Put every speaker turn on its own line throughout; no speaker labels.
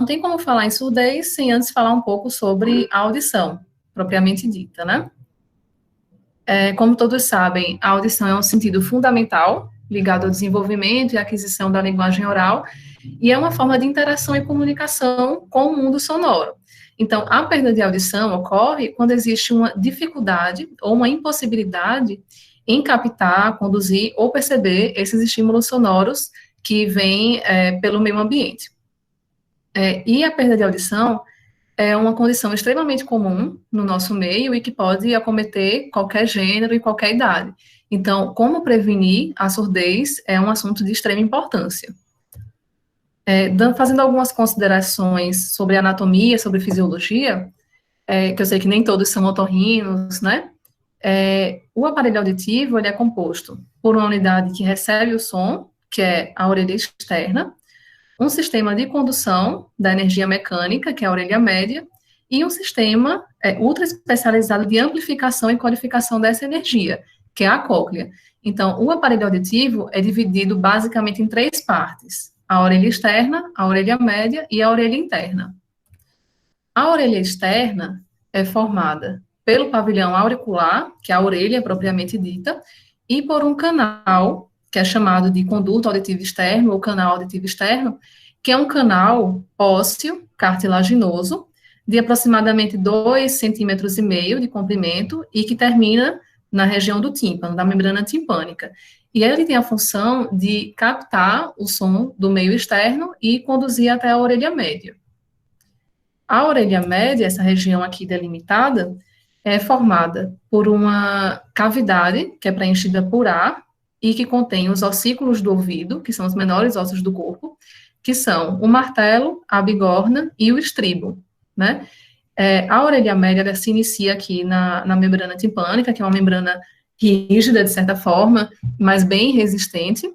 tem como falar em surdez sem antes falar um pouco sobre a audição, propriamente dita, né? Como todos sabem, a audição é um sentido fundamental ligado ao desenvolvimento e aquisição da linguagem oral, e é uma forma de interação e comunicação com o mundo sonoro. Então, a perda de audição ocorre quando existe uma dificuldade ou uma impossibilidade em captar, conduzir ou perceber esses estímulos sonoros que vêm pelo meio ambiente. E a perda de audição é uma condição extremamente comum no nosso meio e que pode acometer qualquer gênero e qualquer idade. Então, como prevenir a surdez é um assunto de extrema importância. Fazendo algumas considerações sobre anatomia, sobre fisiologia, que eu sei que nem todos são otorrinos, né? O aparelho auditivo, ele é composto por uma unidade que recebe o som, que é a orelha externa, um sistema de condução da energia mecânica, que é a orelha média, e um sistema ultra especializado de amplificação e codificação dessa energia, que é a cóclea. Então, o aparelho auditivo é dividido basicamente em 3 partes: a orelha externa, a orelha média e a orelha interna. A orelha externa é formada pelo pavilhão auricular, que é a orelha propriamente dita, e por um canal, que é chamado de conduto auditivo externo, ou canal auditivo externo, que é um canal ósseo, cartilaginoso, de aproximadamente 2,5 centímetros de comprimento, e que termina na região do tímpano, da membrana timpânica. E ele tem a função de captar o som do meio externo e conduzir até a orelha média. A orelha média, essa região aqui delimitada, é formada por uma cavidade, que é preenchida por ar, e que contém os ossículos do ouvido, que são os menores ossos do corpo, que são o martelo, a bigorna e o estribo, né? A orelha média se inicia aqui na membrana timpânica, que é uma membrana rígida, de certa forma, mas bem resistente,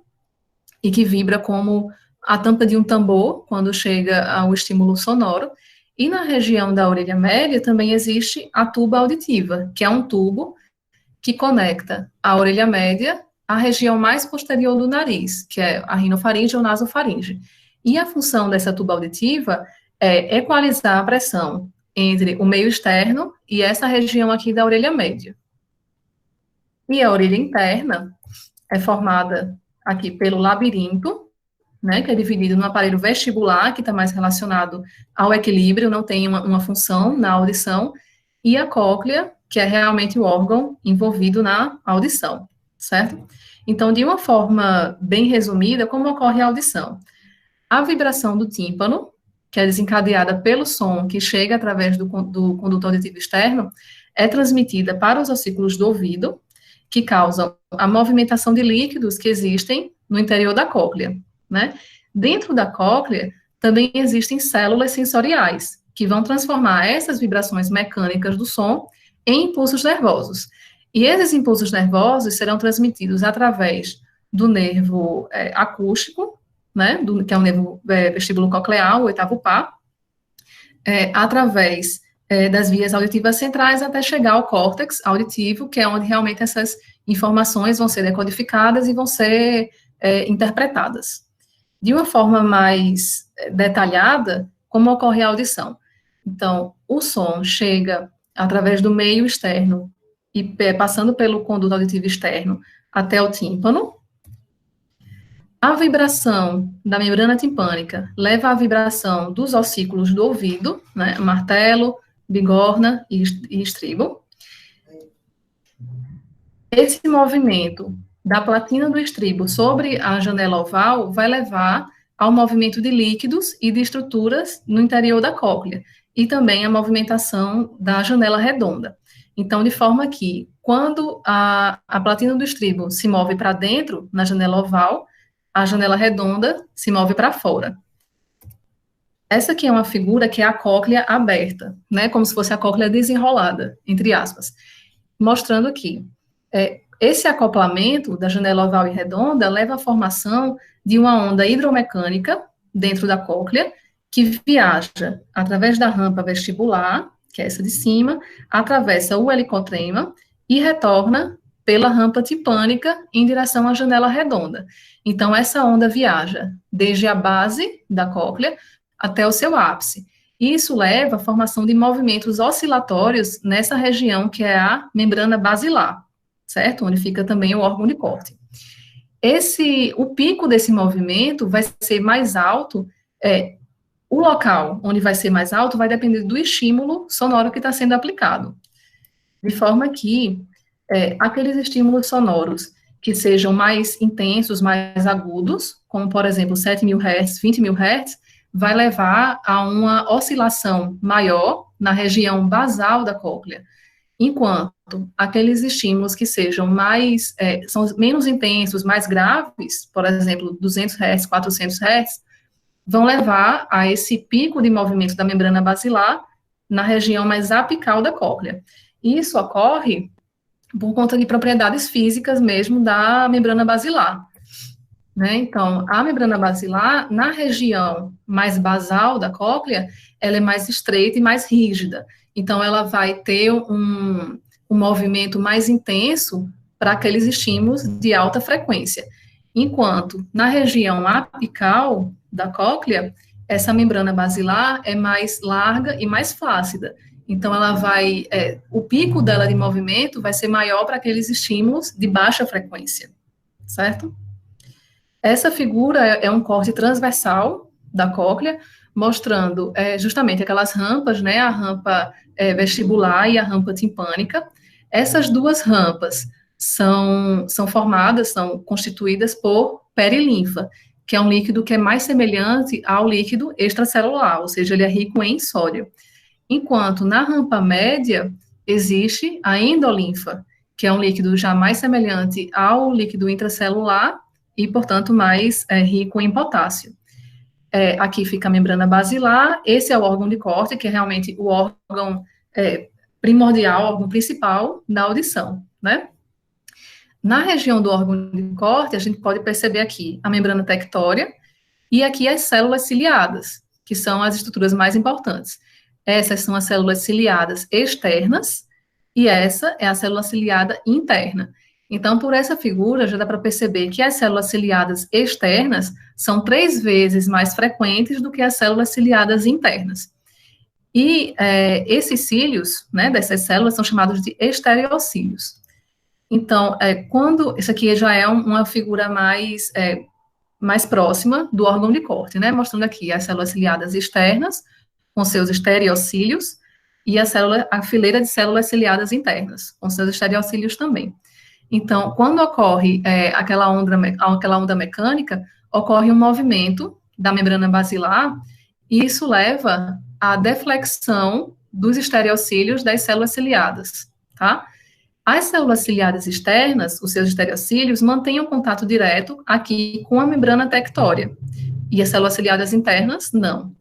e que vibra como a tampa de um tambor, quando chega ao estímulo sonoro. E na região da orelha média também existe a tuba auditiva, que é um tubo que conecta a orelha média à região mais posterior do nariz, que é a rinofaringe ou nasofaringe. E a função dessa tuba auditiva é equalizar a pressão entre o meio externo e essa região aqui da orelha média. E a orelha interna é formada aqui pelo labirinto, né, que é dividido no aparelho vestibular, que está mais relacionado ao equilíbrio, não tem uma função na audição, e a cóclea, que é realmente o órgão envolvido na audição, certo? Então, de uma forma bem resumida, como ocorre a audição? A vibração do tímpano, que é desencadeada pelo som que chega através do conduto auditivo externo, é transmitida para os ossículos do ouvido, que causam a movimentação de líquidos que existem no interior da cóclea, né? Dentro da cóclea, também existem células sensoriais, que vão transformar essas vibrações mecânicas do som em impulsos nervosos. E esses impulsos nervosos serão transmitidos através do nervo acústico, né, que é o nervo vestíbulo coclear, o oitavo par, através das vias auditivas centrais até chegar ao córtex auditivo, que é onde realmente essas informações vão ser decodificadas e vão ser interpretadas. De uma forma mais detalhada, como ocorre a audição? Então, o som chega através do meio externo e passando pelo conduto auditivo externo até o tímpano. A vibração da membrana timpânica leva à vibração dos ossículos do ouvido, né, martelo, bigorna e estribo. Esse movimento da platina do estribo sobre a janela oval vai levar ao movimento de líquidos e de estruturas no interior da cóclea, e também a movimentação da janela redonda. Então, de forma que, quando a platina do estribo se move para dentro, na janela oval, a janela redonda se move para fora. Essa aqui é uma figura que é a cóclea aberta, né, como se fosse a cóclea desenrolada, entre aspas, mostrando que esse acoplamento da janela oval e redonda leva à formação de uma onda hidromecânica dentro da cóclea, que viaja através da rampa vestibular, que é essa de cima, atravessa o helicotrema e retorna pela rampa timpânica em direção à janela redonda. Então, essa onda viaja desde a base da cóclea, até o seu ápice. Isso leva à formação de movimentos oscilatórios nessa região que é a membrana basilar, certo? Onde fica também o órgão de corte. O pico desse movimento vai ser mais alto, o local onde vai ser mais alto vai depender do estímulo sonoro que está sendo aplicado. De forma que aqueles estímulos sonoros que sejam mais intensos, mais agudos, como, por exemplo, 7.000 Hz, 20.000 Hz, vai levar a uma oscilação maior na região basal da cóclea, enquanto aqueles estímulos que sejam são menos intensos, mais graves, por exemplo, 200 Hz, 400 Hz, vão levar a esse pico de movimento da membrana basilar na região mais apical da cóclea. Isso ocorre por conta de propriedades físicas mesmo da membrana basilar, né? Então, a membrana basilar, na região mais basal da cóclea, ela é mais estreita e mais rígida. Então, ela vai ter um movimento mais intenso para aqueles estímulos de alta frequência. Enquanto, na região apical da cóclea, essa membrana basilar é mais larga e mais flácida. Então, o pico dela de movimento vai ser maior para aqueles estímulos de baixa frequência, certo? Essa figura é um corte transversal da cóclea, mostrando justamente aquelas rampas, né, a rampa vestibular e a rampa timpânica. Essas duas rampas são constituídas por perilinfa, que é um líquido que é mais semelhante ao líquido extracelular, ou seja, ele é rico em sódio. Enquanto na rampa média existe a endolinfa, que é um líquido já mais semelhante ao líquido intracelular e, portanto, mais rico em potássio. Aqui fica a membrana basilar, esse é o órgão de corte, que é realmente o órgão primordial, o órgão principal da audição, né? Na região do órgão de corte, a gente pode perceber aqui a membrana tectória e aqui as células ciliadas, que são as estruturas mais importantes. Essas são as células ciliadas externas e essa é a célula ciliada interna. Então, por essa figura, já dá para perceber que as células ciliadas externas são 3 vezes mais frequentes do que as células ciliadas internas. E esses cílios, né, dessas células, são chamados de estereocílios. Então, isso aqui já é uma figura mais próxima do órgão de corte, né, mostrando aqui as células ciliadas externas, com seus estereocílios, e a fileira de células ciliadas internas, com seus estereocílios também. Então, quando ocorre aquela onda mecânica, ocorre um movimento da membrana basilar, e isso leva à deflexão dos estereocílios das células ciliadas, tá? As células ciliadas externas, os seus estereocílios, mantêm um contato direto aqui com a membrana tectória, e as células ciliadas internas, não.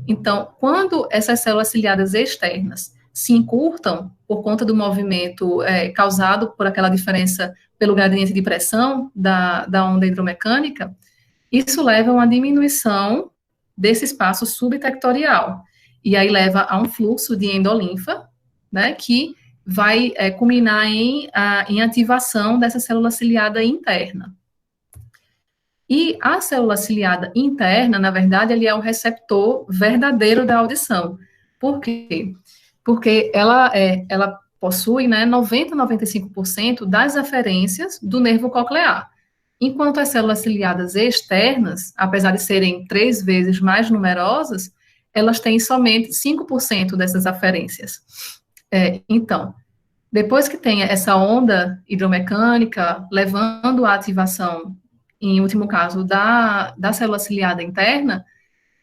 Então, quando essas células ciliadas externas se encurtam por conta do movimento causado por aquela diferença pelo gradiente de pressão da onda hidromecânica, isso leva a uma diminuição desse espaço subtectorial, e aí leva a um fluxo de endolinfa, né, que vai culminar em ativação dessa célula ciliada interna. E a célula ciliada interna, na verdade, ele é o receptor verdadeiro da audição. Por quê? Porque ela possui, né, 90 a 95% das aferências do nervo coclear, enquanto as células ciliadas externas, apesar de serem 3 vezes mais numerosas, elas têm somente 5% dessas aferências. Então, depois que tem essa onda hidromecânica, levando à ativação, em último caso, da célula ciliada interna,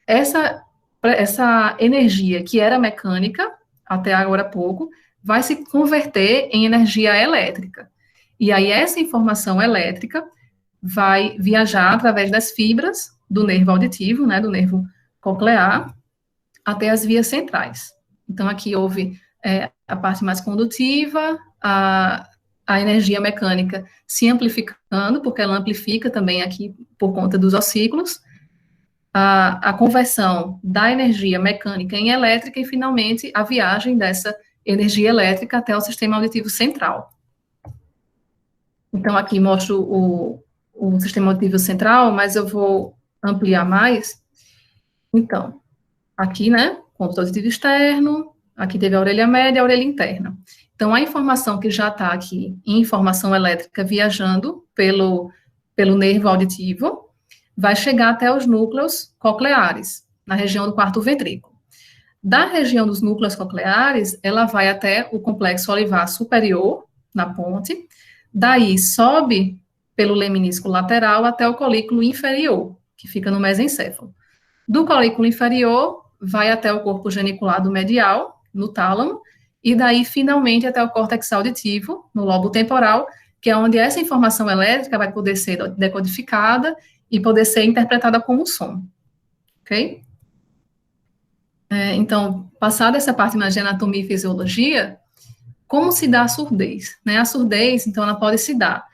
essa energia que era mecânica, até agora há pouco, vai se converter em energia elétrica. E aí essa informação elétrica vai viajar através das fibras do nervo auditivo, né, do nervo coclear, até as vias centrais. Então, aqui houve a parte mais condutiva, a energia mecânica se amplificando, porque ela amplifica também aqui por conta dos ossículos, a conversão da energia mecânica em elétrica e, finalmente, a viagem dessa energia elétrica até o sistema auditivo central. Então, aqui mostro o sistema auditivo central, mas eu vou ampliar mais. Então, Aqui, né, conduto auditivo externo, aqui teve a orelha média e a orelha interna. Então, a informação que já está aqui em informação elétrica viajando pelo nervo auditivo, vai chegar até os núcleos cocleares, na região do quarto ventrículo. Da região dos núcleos cocleares, ela vai até o complexo olivar superior, na ponte, daí sobe pelo leminisco lateral até o colículo inferior, que fica no mesencéfalo. Do colículo inferior, vai até o corpo geniculado medial, no tálamo, e daí, finalmente, até o córtex auditivo, no lobo temporal, que é onde essa informação elétrica vai poder ser decodificada e poder ser interpretada como som, ok? Então, passada essa parte mais de anatomia e fisiologia, como se dá a surdez? Né? A surdez, então, ela pode se dar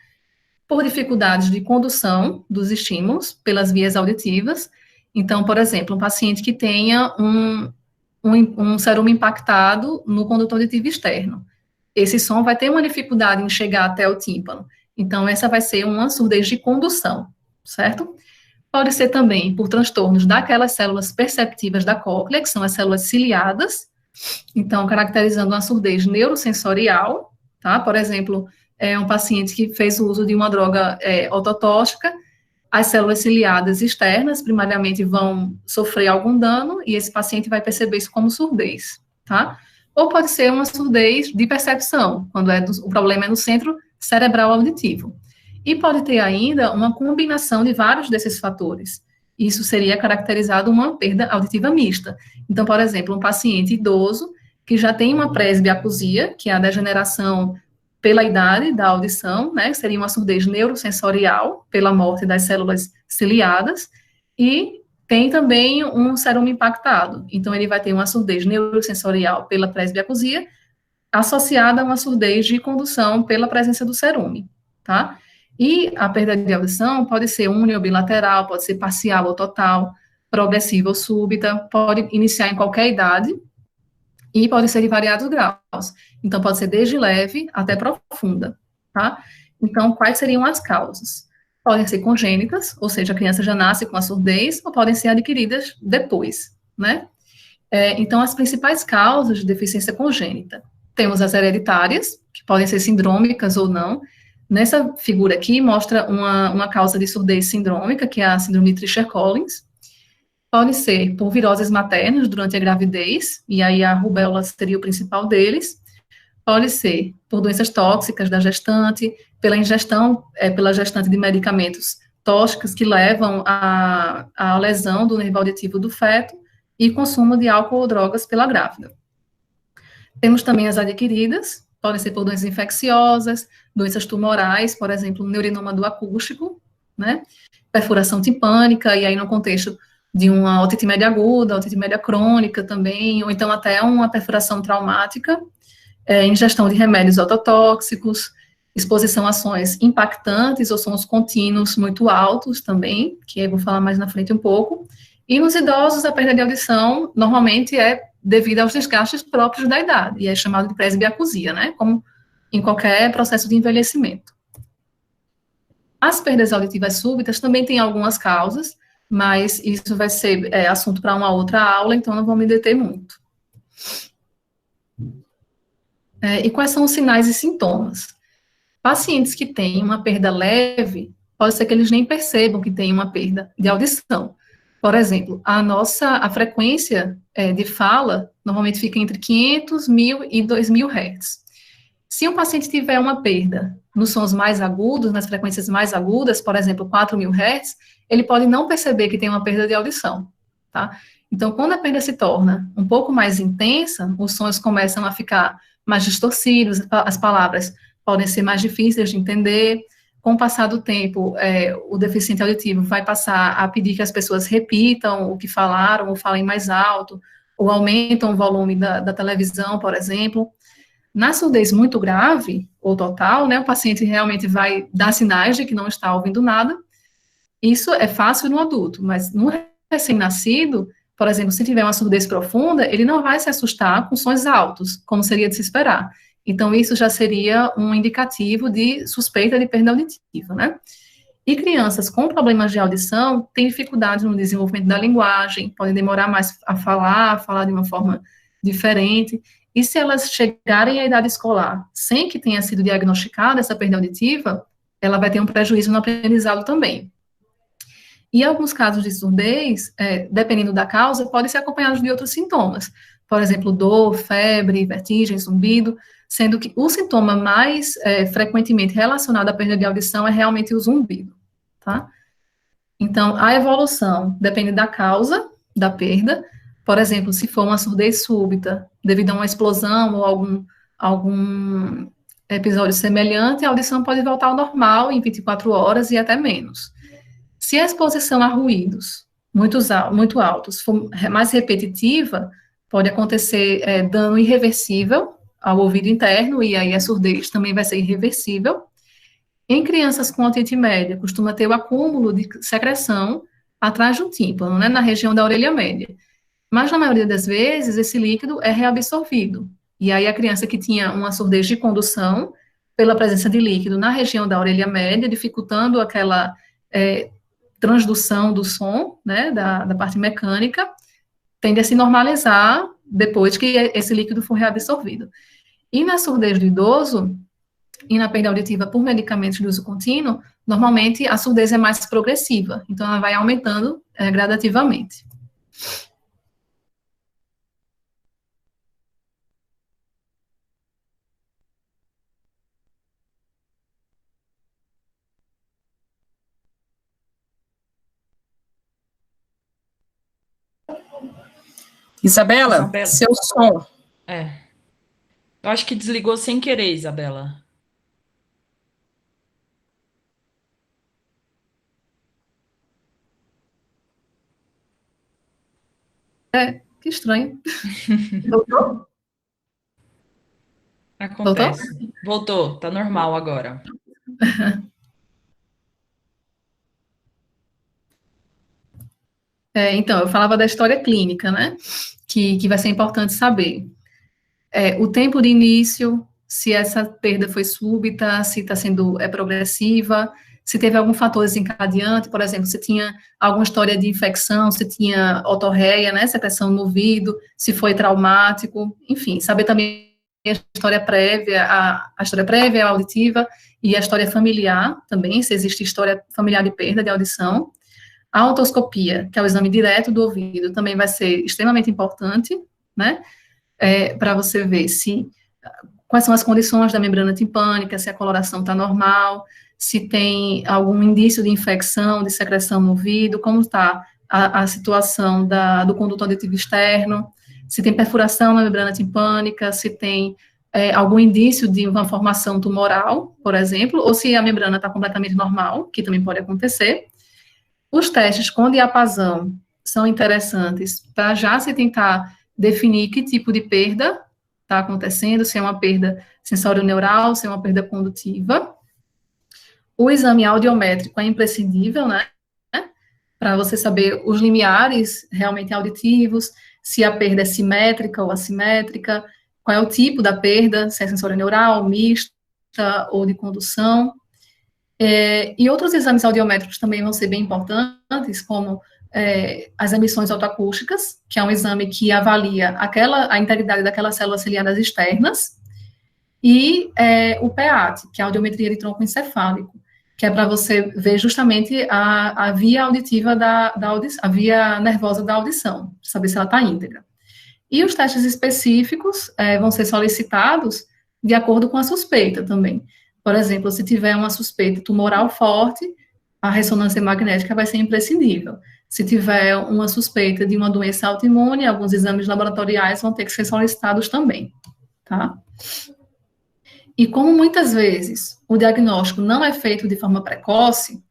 por dificuldades de condução dos estímulos pelas vias auditivas. Então, por exemplo, um paciente que tenha um cerume impactado no condutor auditivo externo. Esse som vai ter uma dificuldade em chegar até o tímpano. Então, essa vai ser uma surdez de condução, certo? Pode ser também por transtornos daquelas células perceptivas da cóclea, que são as células ciliadas, então, caracterizando uma surdez neurosensorial, tá? Por exemplo, um paciente que fez o uso de uma droga ototóxica, as células ciliadas externas, primariamente, vão sofrer algum dano, e esse paciente vai perceber isso como surdez, tá? Ou pode ser uma surdez de percepção, quando o problema é no centro cerebral auditivo. E pode ter ainda uma combinação de vários desses fatores. Isso seria caracterizado uma perda auditiva mista. Então, por exemplo, um paciente idoso que já tem uma presbiacusia, que é a degeneração pela idade da audição, né, seria uma surdez neurosensorial, pela morte das células ciliadas, e tem também um cerume impactado. Então, ele vai ter uma surdez neurosensorial pela presbiacusia, associada a uma surdez de condução pela presença do cerume, tá? E a perda de audição pode ser uni ou bilateral, pode ser parcial ou total, progressiva ou súbita, pode iniciar em qualquer idade e pode ser de variados graus. Então, pode ser desde leve até profunda, tá? Então, quais seriam as causas? Podem ser congênitas, ou seja, a criança já nasce com a surdez, ou podem ser adquiridas depois, né? Então, as principais causas de deficiência congênita. Temos as hereditárias, que podem ser sindrômicas ou não. Nessa figura aqui, mostra uma causa de surdez sindrômica, que é a síndrome de Treacher-Collins. Pode ser por viroses maternas durante a gravidez, e aí a rubéola seria o principal deles. Pode ser por doenças tóxicas da gestante, pela ingestão, pela gestante de medicamentos tóxicos que levam à lesão do nervo auditivo do feto, e consumo de álcool ou drogas pela grávida. Temos também as adquiridas, podem ser por doenças infecciosas, doenças tumorais, por exemplo, neurinoma do acústico, né? Perfuração timpânica, e aí no contexto de uma otite média aguda, otite média crônica também, ou então até uma perfuração traumática, ingestão de remédios ototóxicos, exposição a sons impactantes ou sons contínuos muito altos também, que eu vou falar mais na frente um pouco. E nos idosos, a perda de audição normalmente é devido aos desgastes próprios da idade, e é chamado de presbiacusia, né, como em qualquer processo de envelhecimento. As perdas auditivas súbitas também têm algumas causas, mas isso vai ser assunto para uma outra aula, então não vou me deter muito. E quais são os sinais e sintomas? Pacientes que têm uma perda leve, pode ser que eles nem percebam que têm uma perda de audição. Por exemplo, a frequência de fala normalmente fica entre 500, 1000 e 2000 Hz. Se um paciente tiver uma perda nos sons mais agudos, nas frequências mais agudas, por exemplo, 4000 Hz, ele pode não perceber que tem uma perda de audição, tá? Então, quando a perda se torna um pouco mais intensa, os sons começam a ficar mais distorcidos, as palavras podem ser mais difíceis de entender. Com o passar do tempo, o deficiente auditivo vai passar a pedir que as pessoas repitam o que falaram, ou falem mais alto, ou aumentam o volume da televisão, por exemplo. Na surdez muito grave, ou total, né, o paciente realmente vai dar sinais de que não está ouvindo nada. Isso é fácil no adulto, mas no recém-nascido, por exemplo, se tiver uma surdez profunda, ele não vai se assustar com sons altos, como seria de se esperar. Então, isso já seria um indicativo de suspeita de perda auditiva, né? E crianças com problemas de audição têm dificuldade no desenvolvimento da linguagem, podem demorar mais a falar de uma forma diferente. E se elas chegarem à idade escolar sem que tenha sido diagnosticada essa perda auditiva, ela vai ter um prejuízo no aprendizado também. E alguns casos de surdez, dependendo da causa, podem ser acompanhados de outros sintomas. Por exemplo, dor, febre, vertigem, zumbido, sendo que o sintoma mais frequentemente relacionado à perda de audição é realmente o zumbido, tá? Então, a evolução depende da causa da perda. Por exemplo, se for uma surdez súbita, devido a uma explosão ou algum episódio semelhante, a audição pode voltar ao normal em 24 horas e até menos. Se a exposição a ruídos muito altos for mais repetitiva, pode acontecer dano irreversível ao ouvido interno, e aí a surdez também vai ser irreversível. Em crianças com otite média, costuma ter o acúmulo de secreção atrás do tímpano, né, na região da orelha média. Mas, na maioria das vezes, esse líquido é reabsorvido. E aí a criança que tinha uma surdez de condução, pela presença de líquido na região da orelha média, dificultando aquela transdução do som, né, da parte mecânica, tende a se normalizar depois que esse líquido for reabsorvido. E na surdez do idoso, e na perda auditiva por medicamentos de uso contínuo, normalmente a surdez é mais progressiva, então ela vai aumentando gradativamente.
Isabela, seu som.
Eu acho que desligou sem querer, Isabela.
Que estranho. Voltou?
Acontece. Voltou, tá normal agora.
Então, eu falava da história clínica, né? Que vai ser importante saber. O tempo de início, se essa perda foi súbita, se está sendo progressiva, se teve algum fator desencadeante, por exemplo, se tinha alguma história de infecção, se tinha otorreia, né, secreção no ouvido, se foi traumático, enfim, saber também a história prévia, a história prévia, a auditiva, e a história familiar também, se existe história familiar de perda de audição. A otoscopia, que é o exame direto do ouvido, também vai ser extremamente importante, né, para você ver quais são as condições da membrana timpânica, se a coloração está normal, se tem algum indício de infecção, de secreção no ouvido, como está a situação do conduto auditivo externo, se tem perfuração na membrana timpânica, se tem algum indício de uma formação tumoral, por exemplo, ou se a membrana está completamente normal, que também pode acontecer. Os testes com diapasão são interessantes para já se tentar definir que tipo de perda está acontecendo, se é uma perda sensório-neural, se é uma perda condutiva. O exame audiométrico é imprescindível, né, para você saber os limiares realmente auditivos, se a perda é simétrica ou assimétrica, qual é o tipo da perda, se é sensório-neural, mista ou de condução. E outros exames audiométricos também vão ser bem importantes, como as emissões autoacústicas, que é um exame que avalia a integridade daquelas células ciliadas externas, e o PEAT, que é a audiometria de tronco encefálico, que é para você ver justamente a via auditiva a via nervosa da audição, saber se ela está íntegra. E os testes específicos vão ser solicitados de acordo com a suspeita também. Por exemplo, se tiver uma suspeita tumoral forte, a ressonância magnética vai ser imprescindível. Se tiver uma suspeita de uma doença autoimune, alguns exames laboratoriais vão ter que ser solicitados também, tá? E como muitas vezes o diagnóstico não é feito de forma precoce,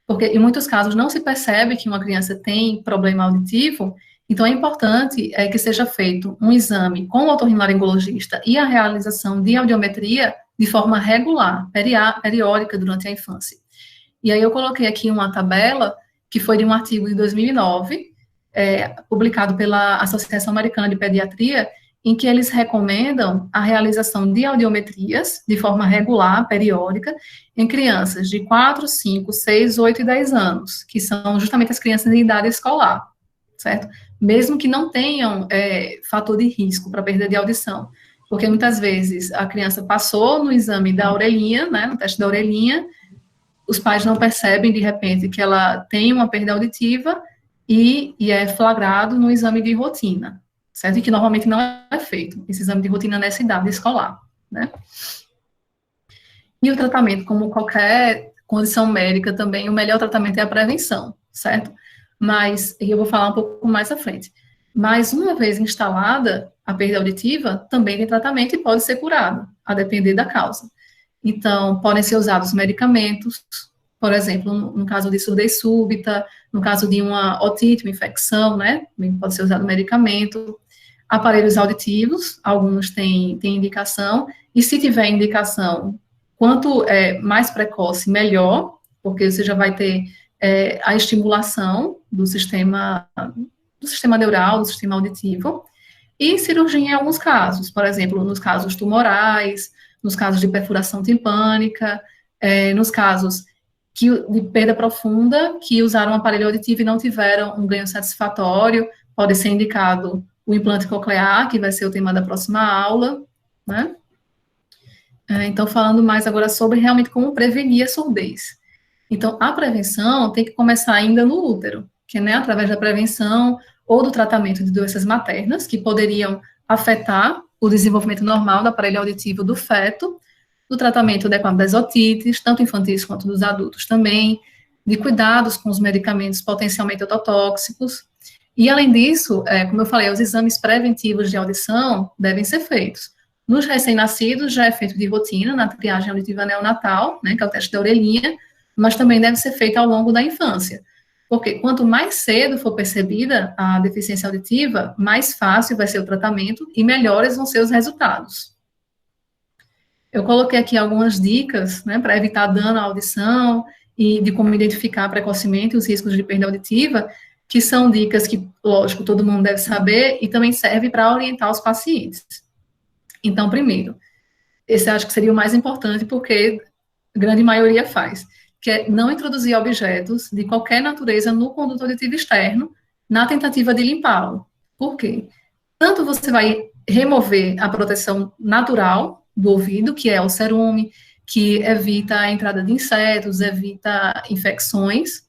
porque em muitos casos não se percebe que uma criança tem problema auditivo, então é importante que seja feito um exame com o otorrinolaringologista e a realização de audiometria de forma regular, periódica durante a infância. E aí eu coloquei aqui uma tabela que foi de um artigo de 2009, publicado pela Associação Americana de Pediatria, em que eles recomendam a realização de audiometrias de forma regular, periódica, em crianças de 4, 5, 6, 8 e 10 anos, que são justamente as crianças de idade escolar, certo? Mesmo que não tenham fator de risco para perda de audição, porque muitas vezes a criança passou no exame da orelhinha, né, no teste da orelhinha, os pais não percebem, de repente, que ela tem uma perda auditiva e é flagrado no exame de rotina, certo? E que normalmente não é feito, esse exame de rotina nessa idade escolar, né? E o tratamento, como qualquer condição médica também, o melhor tratamento é a prevenção, certo? Mas, e eu vou falar um pouco mais à frente, mas uma vez instalada a perda auditiva, também tem tratamento e pode ser curado, a depender da causa. Então, podem ser usados medicamentos, por exemplo, no caso de surdez súbita, no caso de uma otite, uma infecção, né, também pode ser usado medicamento. Aparelhos auditivos, alguns têm indicação, e se tiver indicação, quanto mais precoce, melhor, porque você já vai ter a estimulação do sistema neural, do sistema auditivo, e cirurgia em alguns casos, por exemplo, nos casos tumorais, nos casos de perfuração timpânica, nos casos de perda profunda, que usaram um aparelho auditivo e não tiveram um ganho satisfatório, pode ser indicado o implante coclear, que vai ser o tema da próxima aula, né? Então, falando mais agora sobre realmente como prevenir a surdez. Então, a prevenção tem que começar ainda no útero, que é através da prevenção ou do tratamento de doenças maternas, que poderiam afetar o desenvolvimento normal do aparelho auditivo do feto, do tratamento adequado das otites, tanto infantis quanto dos adultos também, de cuidados com os medicamentos potencialmente ototóxicos. E, além disso, como eu falei, os exames preventivos de audição devem ser feitos. Nos recém-nascidos, já é feito de rotina, na triagem auditiva neonatal, né, que é o teste da orelhinha, mas também deve ser feito ao longo da infância. Porque quanto mais cedo for percebida a deficiência auditiva, mais fácil vai ser o tratamento e melhores vão ser os resultados. Eu coloquei aqui algumas dicas, né, para evitar dano à audição e de como identificar precocemente os riscos de perda auditiva, que são dicas que, lógico, todo mundo deve saber e também serve para orientar os pacientes. Então, primeiro, esse acho que seria o mais importante, porque a grande maioria faz, que é não introduzir objetos de qualquer natureza no conduto auditivo externo, na tentativa de limpá-lo. Por quê? Tanto você vai remover a proteção natural do ouvido, que é o cerume, que evita a entrada de insetos, evita infecções.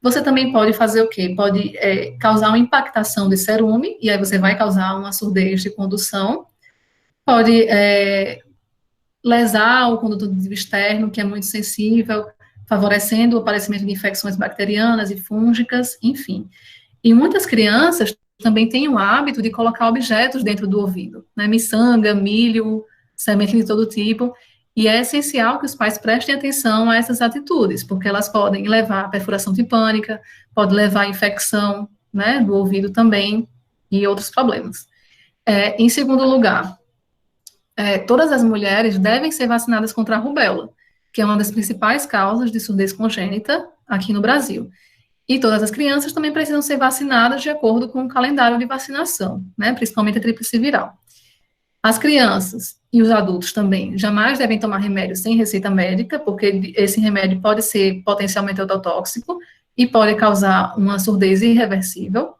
Você também pode fazer o quê? Pode causar uma impactação de cerume, e aí você vai causar uma surdez de condução. Pode lesar o conduto auditivo externo, que é muito sensível, favorecendo o aparecimento de infecções bacterianas e fúngicas, enfim. E muitas crianças também têm o hábito de colocar objetos dentro do ouvido, né, miçanga, milho, semente de todo tipo, e é essencial que os pais prestem atenção a essas atitudes, porque elas podem levar a perfuração timpânica, pode levar a infecção, né, do ouvido também, e outros problemas. Em segundo lugar, todas as mulheres devem ser vacinadas contra a rubéola, que é uma das principais causas de surdez congênita aqui no Brasil. E todas as crianças também precisam ser vacinadas de acordo com o calendário de vacinação, né, principalmente a tríplice viral. As crianças e os adultos também jamais devem tomar remédio sem receita médica, porque esse remédio pode ser potencialmente ototóxico e pode causar uma surdez irreversível.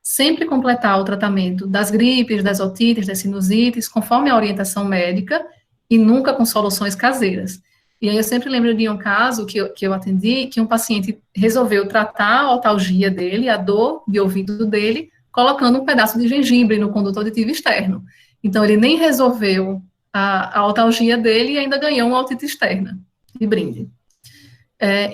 Sempre completar o tratamento das gripes, das otites, das sinusites, conforme a orientação médica, e nunca com soluções caseiras. E aí eu sempre lembro de um caso que eu atendi, que um paciente resolveu tratar a otalgia dele, a dor de ouvido dele, colocando um pedaço de gengibre no conduto auditivo externo. Então, ele nem resolveu a otalgia dele e ainda ganhou uma otite externa, de brinde.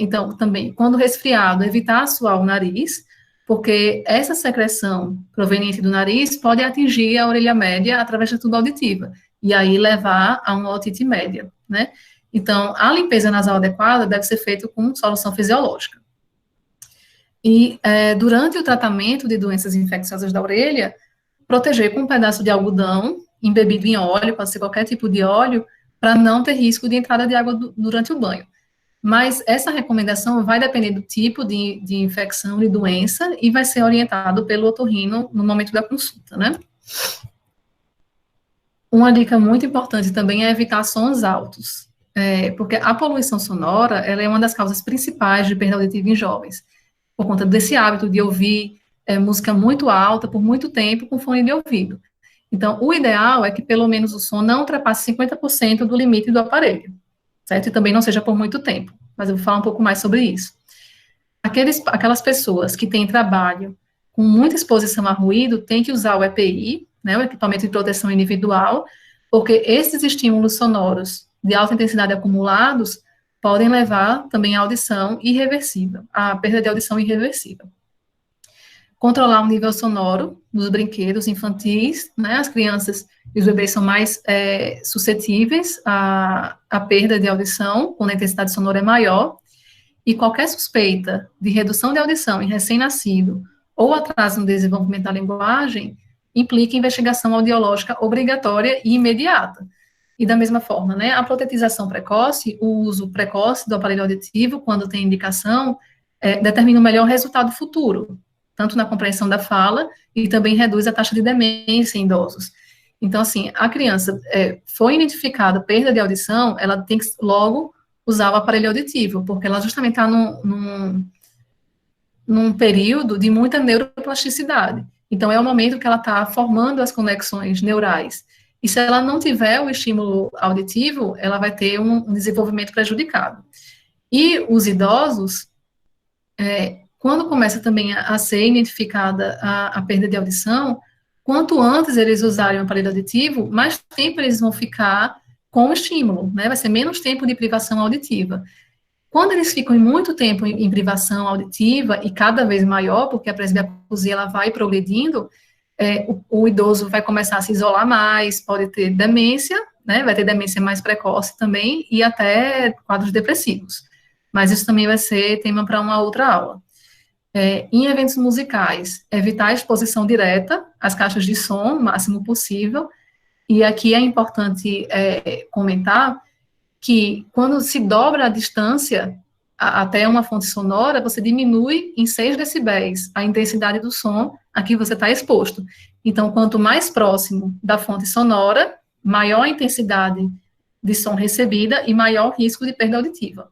Então, também, quando resfriado, evitar suar o nariz, porque essa secreção proveniente do nariz pode atingir a orelha média através da tuba auditiva, e aí levar a uma otite média, né? Então, a limpeza nasal adequada deve ser feita com solução fisiológica. E, durante o tratamento de doenças infecciosas da orelha, proteger com um pedaço de algodão embebido em óleo, pode ser qualquer tipo de óleo, para não ter risco de entrada de água durante o banho. Mas essa recomendação vai depender do tipo de infecção, de doença, e vai ser orientado pelo otorrino no momento da consulta, né? Uma dica muito importante também é evitar sons altos, porque a poluição sonora, ela é uma das causas principais de perda auditiva em jovens, por conta desse hábito de ouvir música muito alta por muito tempo com fone de ouvido. Então, o ideal é que pelo menos o som não ultrapasse 50% do limite do aparelho, certo? E também não seja por muito tempo, mas eu vou falar um pouco mais sobre isso. Aquelas pessoas que têm trabalho com muita exposição a ruído têm que usar o EPI, né, o equipamento de proteção individual, porque esses estímulos sonoros de alta intensidade acumulados podem levar também à audição irreversível, à perda de audição irreversível. Controlar o nível sonoro dos brinquedos infantis, né, as crianças e os bebês são mais suscetíveis à perda de audição, quando a intensidade sonora é maior, e qualquer suspeita de redução de audição em recém-nascido ou atraso no desenvolvimento da linguagem implica investigação audiológica obrigatória e imediata. E da mesma forma, né, a protetização precoce, o uso precoce do aparelho auditivo, quando tem indicação, determina o melhor resultado futuro, tanto na compreensão da fala e também reduz a taxa de demência em idosos. Então, assim, a criança foi identificada perda de audição, ela tem que logo usar o aparelho auditivo, porque ela justamente está num período de muita neuroplasticidade. Então, é o momento que ela está formando as conexões neurais. E se ela não tiver o estímulo auditivo, ela vai ter um desenvolvimento prejudicado. E os idosos, quando começa também a ser identificada a perda de audição, quanto antes eles usarem o aparelho auditivo, mais tempo eles vão ficar com o estímulo, né? Vai ser menos tempo de privação auditiva. Quando eles ficam muito tempo em privação auditiva, e cada vez maior, porque a presbiacusia ela vai progredindo, o idoso vai começar a se isolar mais, pode ter demência, né? Vai ter demência mais precoce também, e até quadros depressivos. Mas isso também vai ser tema para uma outra aula. Em eventos musicais, evitar a exposição direta às caixas de som, o máximo possível, e aqui é importante comentar que quando se dobra a distância até uma fonte sonora, você diminui em 6 decibéis a intensidade do som a que você está exposto. Então, quanto mais próximo da fonte sonora, maior a intensidade de som recebida e maior o risco de perda auditiva.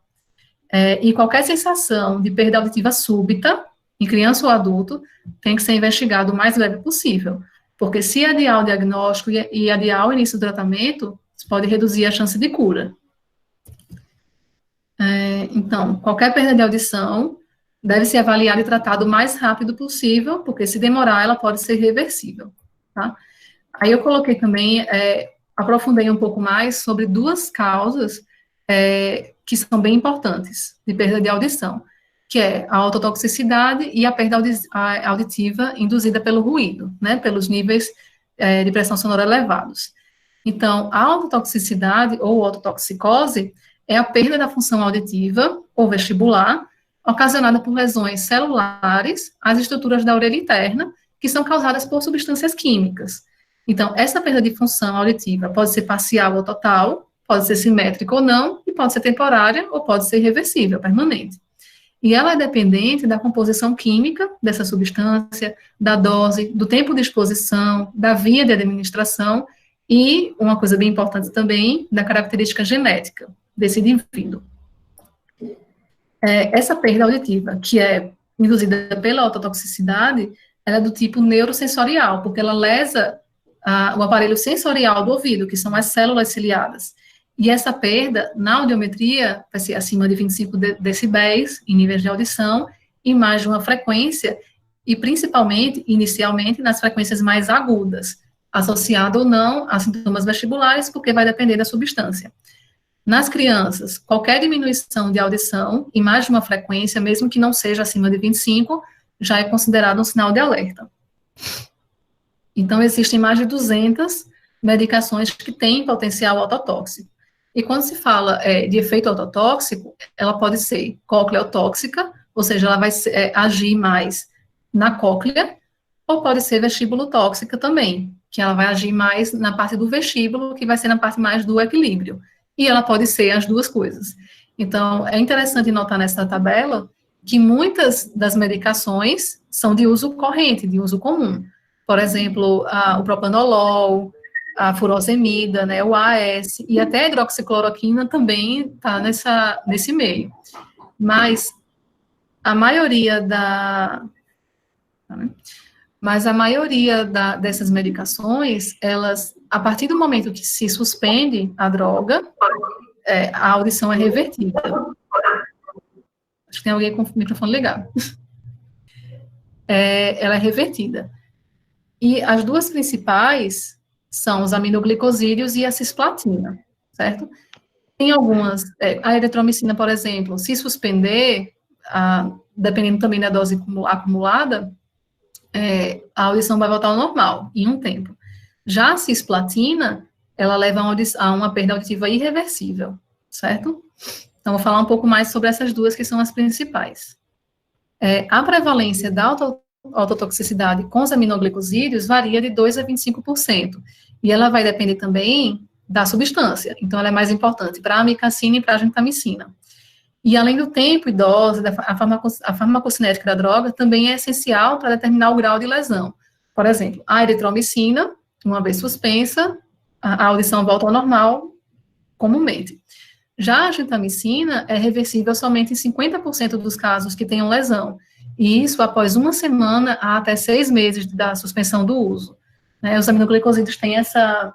E qualquer sensação de perda auditiva súbita, em criança ou adulto, tem que ser investigado o mais breve possível, porque se adiar o diagnóstico e adiar o início do tratamento, isso pode reduzir a chance de cura. Então, qualquer perda de audição deve ser avaliada e tratada o mais rápido possível, porque se demorar, ela pode ser reversível, tá? Aí eu coloquei também, aprofundei um pouco mais sobre 2 causas que são bem importantes de perda de audição, que é a ototoxicidade e a perda auditiva induzida pelo ruído, né, pelos níveis de pressão sonora elevados. Então, a ototoxicidade ou ototoxicose é a perda da função auditiva ou vestibular ocasionada por lesões celulares às estruturas da orelha interna, que são causadas por substâncias químicas. Então, essa perda de função auditiva pode ser parcial ou total, pode ser simétrica ou não, e pode ser temporária ou pode ser reversível, permanente. E ela é dependente da composição química dessa substância, da dose, do tempo de exposição, da via de administração e, uma coisa bem importante também, da característica genética desse indivíduo. Essa perda auditiva, que é induzida pela ototoxicidade, ela é do tipo neurosensorial, porque ela lesa o aparelho sensorial do ouvido, que são as células ciliadas. E essa perda, na audiometria, vai ser acima de 25 decibéis em níveis de audição, e mais de uma frequência, e principalmente, inicialmente, nas frequências mais agudas, associado ou não a sintomas vestibulares, porque vai depender da substância. Nas crianças, qualquer diminuição de audição, em mais de uma frequência, mesmo que não seja acima de 25, já é considerado um sinal de alerta. Então, existem mais de 200 medicações que têm potencial ototóxico. E quando se fala de efeito ototóxico, ela pode ser cocleotóxica, ou seja, ela vai agir mais na cóclea, ou pode ser vestíbulo-tóxica também, que ela vai agir mais na parte do vestíbulo, que vai ser na parte mais do equilíbrio. E ela pode ser as duas coisas. Então, é interessante notar nessa tabela que muitas das medicações são de uso corrente, de uso comum. Por exemplo, o propanolol, a furosemida, né, o AS, e até a hidroxicloroquina também está nesse meio. Mas a maioria dessas medicações, elas, a partir do momento que se suspende a droga, a audição é revertida. Acho que tem alguém com o microfone ligado. Ela é revertida. E as duas principais são os aminoglicosídeos e a cisplatina, certo? Tem algumas, a eritromicina, por exemplo, se suspender, dependendo também da dose acumulada, a audição vai voltar ao normal, em um tempo. Já a cisplatina, ela leva a uma perda auditiva irreversível, certo? Então, vou falar um pouco mais sobre essas duas que são as principais. A prevalência da ototoxicidade com os aminoglicosídeos varia de 2% a 25%, e ela vai depender também da substância, então ela é mais importante para a amicacina e para a gentamicina. E além do tempo e dose, a farmacocinética da droga também é essencial para determinar o grau de lesão. Por exemplo, a eritromicina, uma vez suspensa, a audição volta ao normal comumente. Já a gentamicina é reversível somente em 50% dos casos que tenham lesão, e isso após 1 semana a até 6 meses da suspensão do uso. Os aminoglicosídeos têm essa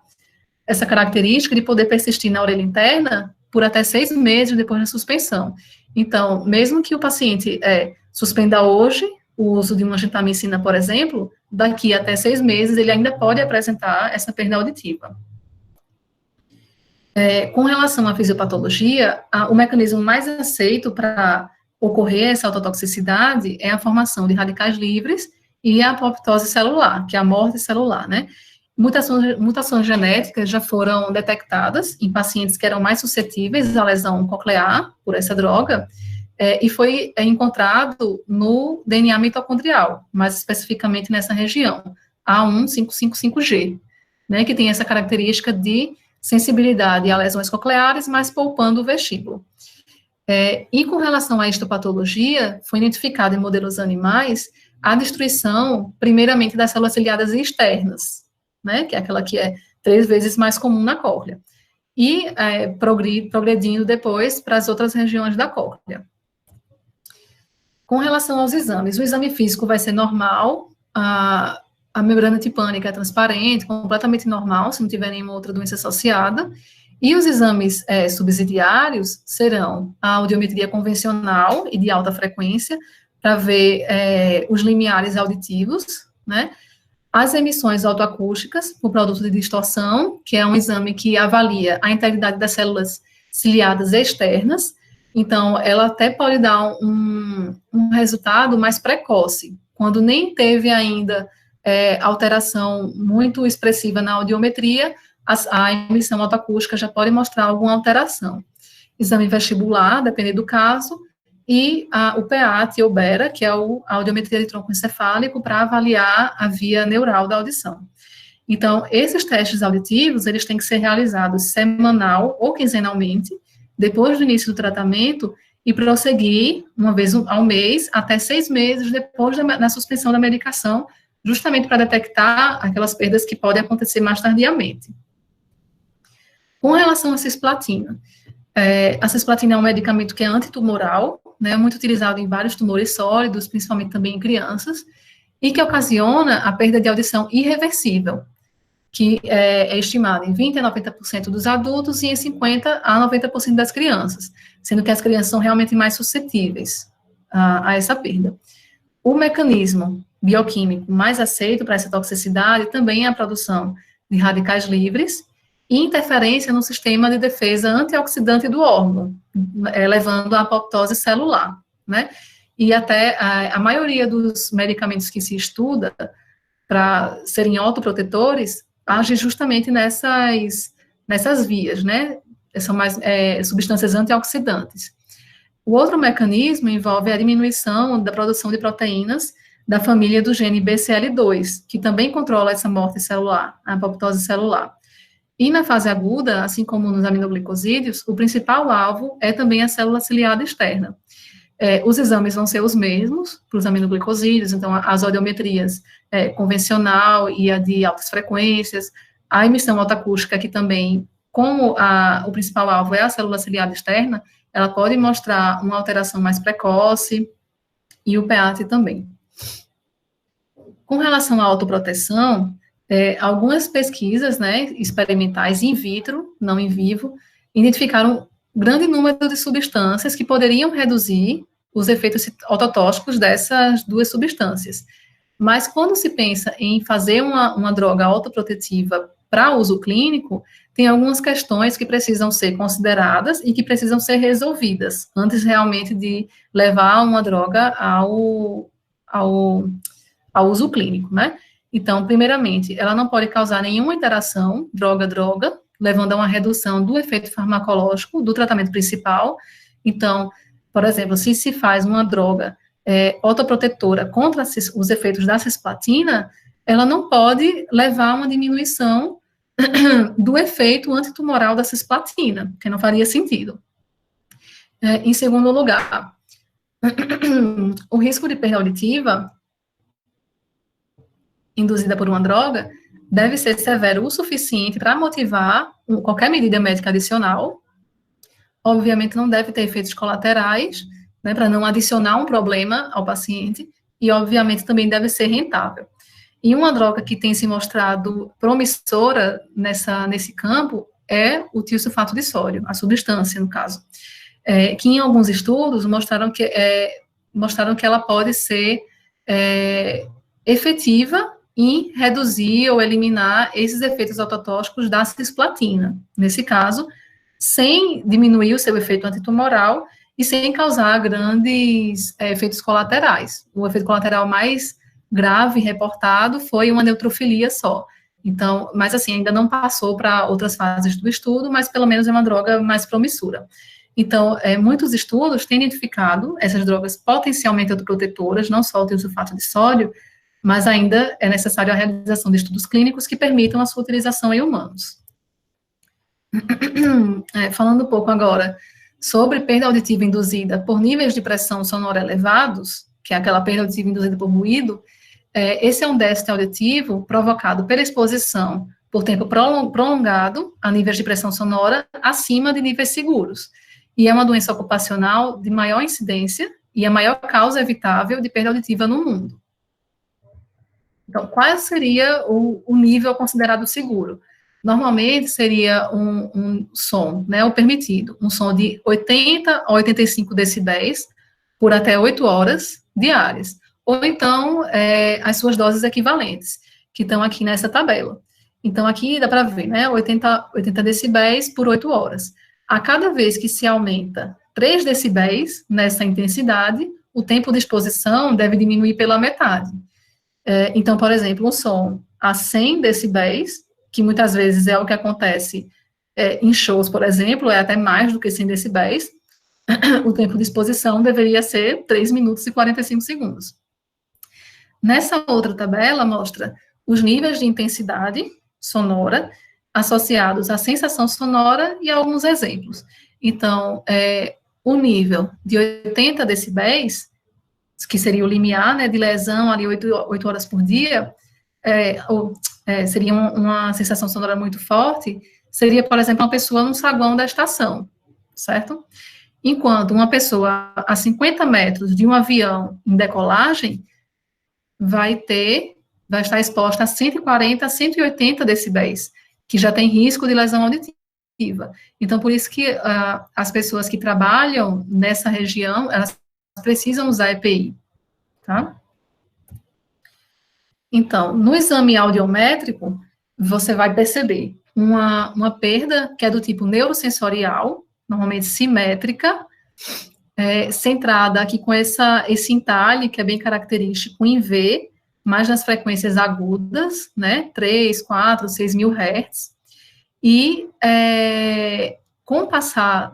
característica de poder persistir na orelha interna por até 6 meses depois da suspensão. Então, mesmo que o paciente suspenda hoje o uso de uma gentamicina, por exemplo, daqui até 6 meses ele ainda pode apresentar essa perda auditiva. Com relação à fisiopatologia, o mecanismo mais aceito para ocorrer essa ototoxicidade é a formação de radicais livres e a apoptose celular, que é a morte celular, né? Mutações genéticas já foram detectadas em pacientes que eram mais suscetíveis à lesão coclear por essa droga, e foi encontrado no DNA mitocondrial, mais especificamente nessa região, A155G, né, que tem essa característica de sensibilidade a lesões cocleares, mas poupando o vestíbulo. E com relação à histopatologia, foi identificado em modelos animais a destruição, primeiramente, das células ciliadas externas, né, que é aquela que é 3 vezes mais comum na córnea, e progredindo depois para as outras regiões da córnea. Com relação aos exames, o exame físico vai ser normal, a membrana tipânica é transparente, completamente normal, se não tiver nenhuma outra doença associada, e os exames subsidiários serão a audiometria convencional e de alta frequência, para ver os limiares auditivos, né, as emissões autoacústicas, o produto de distorção, que é um exame que avalia a integridade das células ciliadas externas, então, ela até pode dar um resultado mais precoce, quando nem teve ainda alteração muito expressiva na audiometria, a emissão autoacústica já pode mostrar alguma alteração. Exame vestibular, dependendo do caso, e o PEAT ou BERA, que é a audiometria de tronco encefálico, para avaliar a via neural da audição. Então, esses testes auditivos, eles têm que ser realizados semanal ou quinzenalmente, depois do início do tratamento, e prosseguir uma vez ao mês, até 6 meses depois da suspensão da medicação, justamente para detectar aquelas perdas que podem acontecer mais tardiamente. Com relação à cisplatina, a cisplatina é um medicamento que é antitumoral, né, muito utilizado em vários tumores sólidos, principalmente também em crianças, e que ocasiona a perda de audição irreversível, que é estimada em 20% a 90% dos adultos e em 50% a 90% das crianças, sendo que as crianças são realmente mais suscetíveis a essa perda. O mecanismo bioquímico mais aceito para essa toxicidade também é a produção de radicais livres e interferência no sistema de defesa antioxidante do órgão, levando à apoptose celular, né? E até a maioria dos medicamentos que se estuda para serem autoprotetores age justamente nessas vias, né? São mais substâncias antioxidantes. O outro mecanismo envolve a diminuição da produção de proteínas da família do gene BCL2, que também controla essa morte celular, a apoptose celular. E na fase aguda, assim como nos aminoglicosídeos, o principal alvo é também a célula ciliada externa. Os exames vão ser os mesmos para os aminoglicosídeos, então as audiometrias convencional e a de altas frequências, A emissão autoacústica, que também, como o principal alvo é a célula ciliada externa, ela pode mostrar uma alteração mais precoce, e o PEAT também. Com relação à autoproteção, algumas pesquisas, né, experimentais in vitro, não in vivo, identificaram um grande número de substâncias que poderiam reduzir os efeitos ototóxicos dessas duas substâncias. Mas quando se pensa em fazer uma droga autoprotetiva para uso clínico, tem algumas questões que precisam ser consideradas e que precisam ser resolvidas antes realmente de levar uma droga ao uso clínico, né? Então, primeiramente, ela não pode causar nenhuma interação droga-droga, levando a uma redução do efeito farmacológico do tratamento principal. Então, por exemplo, se faz uma droga otoprotetora contra os efeitos da cisplatina, ela não pode levar a uma diminuição do efeito antitumoral da cisplatina, que não faria sentido. Em segundo lugar, o risco de perda auditiva induzida por uma droga deve ser severo o suficiente para motivar qualquer medida médica adicional. Obviamente, não deve ter efeitos colaterais, né, para não adicionar um problema ao paciente, e, obviamente, também deve ser rentável. E uma droga que tem se mostrado promissora nesse campo é o tiosulfato de sódio, a substância, no caso, que em alguns estudos mostraram que ela pode ser efetiva em reduzir ou eliminar esses efeitos ototóxicos da cisplatina, nesse caso, sem diminuir o seu efeito antitumoral e sem causar grandes efeitos colaterais. O efeito colateral mais grave reportado foi uma neutrofilia só. Então, mas assim, ainda não passou para outras fases do estudo, mas pelo menos é uma droga mais promissora. Então, muitos estudos têm identificado essas drogas potencialmente autoprotetoras, não só o tiosulfato de sódio, mas ainda é necessário a realização de estudos clínicos que permitam a sua utilização em humanos. Falando um pouco agora sobre perda auditiva induzida por níveis de pressão sonora elevados, que é aquela perda auditiva induzida por ruído, esse é um déficit auditivo provocado pela exposição por tempo prolongado a níveis de pressão sonora acima de níveis seguros. E é uma doença ocupacional de maior incidência e a maior causa evitável de perda auditiva no mundo. Então, qual seria o nível considerado seguro? Normalmente seria um som, né, o permitido, um som de 80 a 85 decibéis por até 8 horas diárias. Ou então, as suas doses equivalentes, que estão aqui nessa tabela. Então, aqui dá para ver, né, 80 decibéis por 8 horas. A cada vez que se aumenta 3 decibéis nessa intensidade, o tempo de exposição deve diminuir pela metade. Então, por exemplo, um som a 100 decibéis, que muitas vezes é o que acontece em shows, por exemplo, é até mais do que 100 decibéis, o tempo de exposição deveria ser 3 minutos e 45 segundos. Nessa outra tabela, mostra os níveis de intensidade sonora associados à sensação sonora e alguns exemplos. Então, o nível de 80 decibéis, que seria o limiar, né, de lesão ali 8 horas por dia, seria uma sensação sonora muito forte, seria, por exemplo, uma pessoa num saguão da estação, certo? Enquanto uma pessoa a 50 metros de um avião em decolagem vai estar exposta a 140 a 180 decibéis, que já tem risco de lesão auditiva. Então, por isso que as pessoas que trabalham nessa região, elas precisam usar EPI, tá? Então, no exame audiométrico, você vai perceber uma perda que é do tipo neurosensorial, normalmente simétrica, centrada aqui com esse entalhe, que é bem característico em V, mais nas frequências agudas, né, 3, 4, 6 mil hertz, e com o passar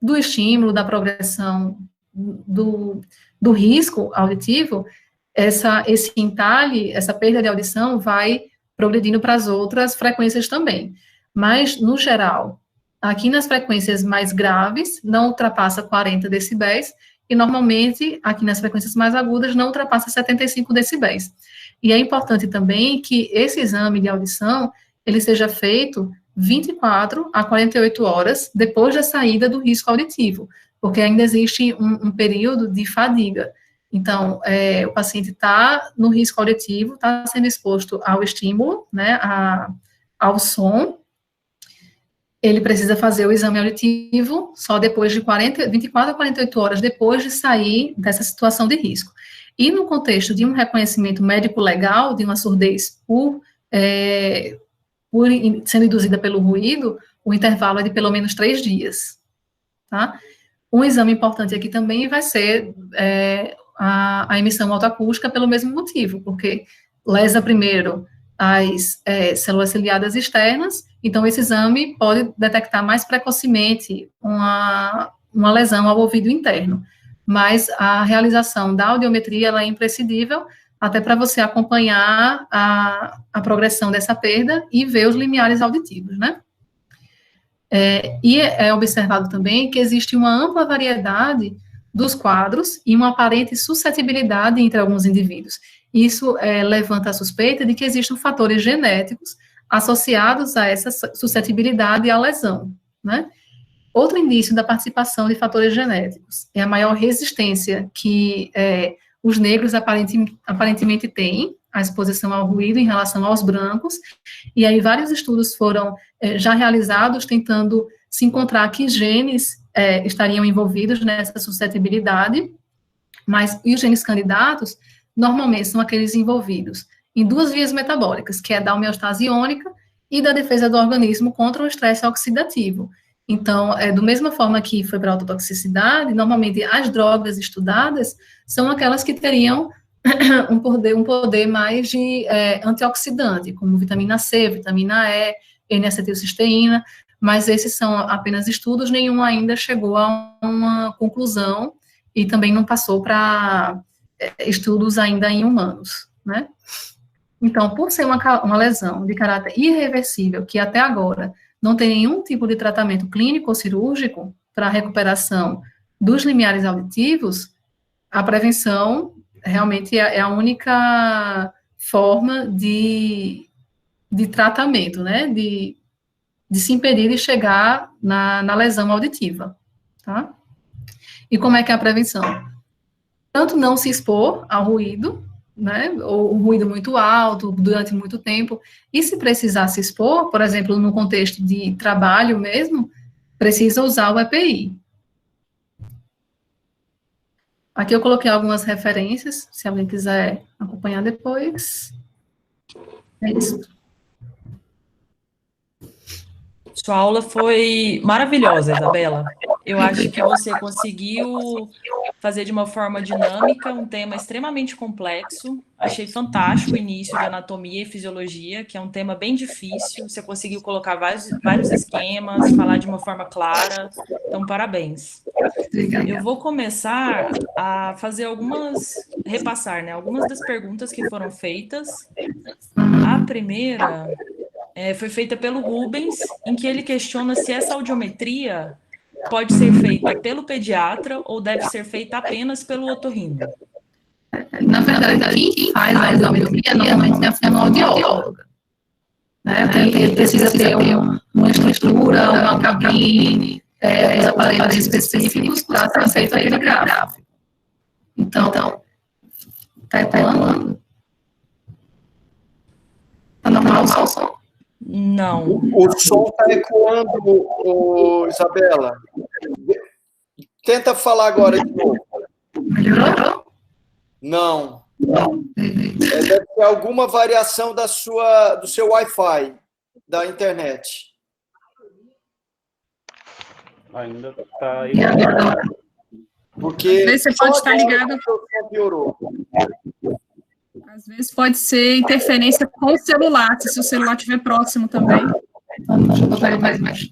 do estímulo, da progressão do risco auditivo, esse entalhe, essa perda de audição vai progredindo para as outras frequências também. Mas, no geral, aqui nas frequências mais graves, não ultrapassa 40 decibéis, e normalmente, aqui nas frequências mais agudas, não ultrapassa 75 decibéis. E é importante também que esse exame de audição, ele seja feito 24 a 48 horas depois da saída do risco auditivo, porque ainda existe um período de fadiga. Então, o paciente está no risco auditivo, está sendo exposto ao estímulo, né, ao som. Ele precisa fazer o exame auditivo só depois de 24 a 48 horas depois de sair dessa situação de risco. E no contexto de um reconhecimento médico-legal de uma surdez sendo induzida pelo ruído, o intervalo é de pelo menos 3 dias, tá? Um exame importante aqui também vai ser a emissão autoacústica pelo mesmo motivo, porque lesa primeiro as células ciliadas externas, então esse exame pode detectar mais precocemente uma lesão ao ouvido interno, mas a realização da audiometria ela é imprescindível até para você acompanhar a progressão dessa perda e ver os limiares auditivos, né? E é observado também que existe uma ampla variedade dos quadros e uma aparente suscetibilidade entre alguns indivíduos. Isso levanta a suspeita de que existem fatores genéticos associados a essa suscetibilidade à lesão, né? Outro indício da participação de fatores genéticos é a maior resistência que os negros aparentemente têm à exposição ao ruído em relação aos brancos, e aí vários estudos foram já realizados tentando se encontrar que genes estariam envolvidos nessa suscetibilidade, mas os genes candidatos normalmente são aqueles envolvidos em 2 vias metabólicas, que é da homeostase iônica e da defesa do organismo contra o estresse oxidativo. Então, da mesma forma que foi para a autotoxicidade, normalmente as drogas estudadas são aquelas que teriam um poder mais de antioxidante, como vitamina C, vitamina E, N-acetilcisteína, mas esses são apenas estudos, nenhum ainda chegou a uma conclusão e também não passou para estudos ainda em humanos, né? Então, por ser uma lesão de caráter irreversível, que até agora não tem nenhum tipo de tratamento clínico ou cirúrgico para a recuperação dos limiares auditivos, a prevenção realmente é a única forma de tratamento, né, de se impedir de chegar na lesão auditiva, tá? E como é que é a prevenção? Tanto não se expor ao ruído, né, ou um ruído muito alto durante muito tempo, e se precisar se expor, por exemplo, no contexto de trabalho mesmo, precisa usar o EPI. Aqui eu coloquei algumas referências, se alguém quiser acompanhar depois. É isso.
Sua aula foi maravilhosa, Isabela. Eu acho que você conseguiu fazer de uma forma dinâmica um tema extremamente complexo. Achei fantástico o início de anatomia e fisiologia, que é um tema bem difícil. Você conseguiu colocar vários esquemas, falar de uma forma clara. Então, parabéns. Eu vou começar a fazer repassar, né, algumas das perguntas que foram feitas. A primeira foi feita pelo Rubens, em que ele questiona se essa audiometria pode ser feita pelo pediatra ou deve ser feita apenas pelo otorrino.
Na verdade, quem faz a audiometria normalmente é a fonoaudióloga. Ele precisa ter uma estrutura, uma cabine, os aparelhos específicos para ser feito aquele gráfico. Então, está ecoando? Está normal o som?
Não.
O som está ecoando, Isabela. Tenta falar agora de novo.
Melhorou?
Não. Deve ter alguma variação do seu Wi-Fi, da internet.
Ainda está aí.
Porque
Às vezes você pode estar ligado.
Piorou.
Às vezes pode ser interferência com o celular, se o celular estiver próximo também.
Deixa eu botar ele mais baixo.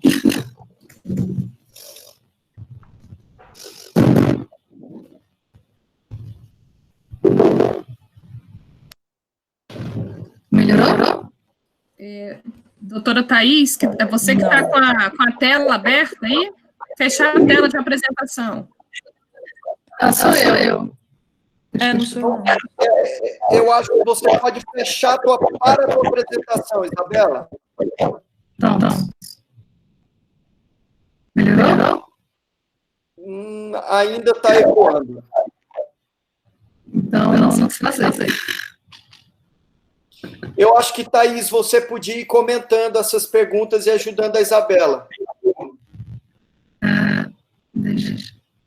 Melhorou?
Doutora Thaís, é você que está com a tela aberta aí? Fechar a tela de apresentação.
Sou eu.
Não sou eu, não.
Eu acho que você pode fechar para a tua apresentação, Isabela.
Pronto. Melhorou?
Ainda está ecoando.
Então, não se fazer.
Eu acho que, Thaís, você podia ir comentando essas perguntas e ajudando a Isabela.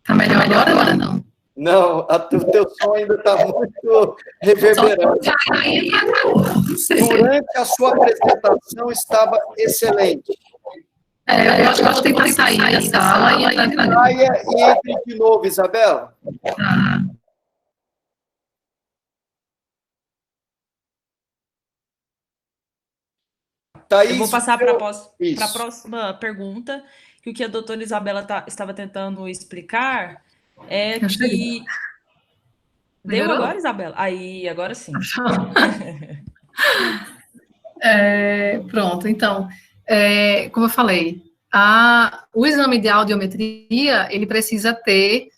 Tá melhor agora, não?
Não, o teu som ainda está muito reverberante. Durante a sua apresentação estava excelente.
Eu acho que eu vou tentar sair da sala e entrar.
Saia e entre de novo, Isabela.
Tá.
Thaís,
Eu vou passar para a próxima pergunta, que o que a doutora Isabela estava tentando explicar é que... Deu agora, Isabela? Aí, agora sim.
Pronto, então, como eu falei, o exame de audiometria, ele precisa ter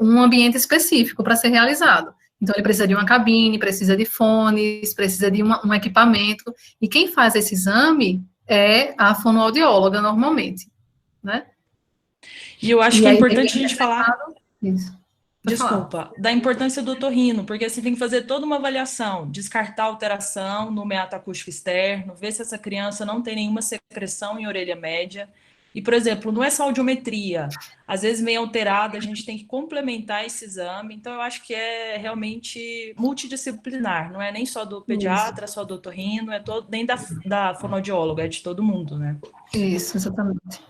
um ambiente específico para ser realizado. Então, ele precisa de uma cabine, precisa de fones, precisa de um equipamento, e quem faz esse exame é a fonoaudióloga, normalmente, né?
E eu acho que é importante a gente falar...
Isso.
Desculpa, da importância do otorrino, porque assim tem que fazer toda uma avaliação, descartar alteração no meato acústico externo, ver se essa criança não tem nenhuma secreção em orelha média. E, por exemplo, não é só audiometria, às vezes meio alterada, a gente tem que complementar esse exame, então eu acho que é realmente multidisciplinar, não é nem só do pediatra, só do otorrino, nem da fonoaudióloga, é de todo mundo, né?
Isso, exatamente.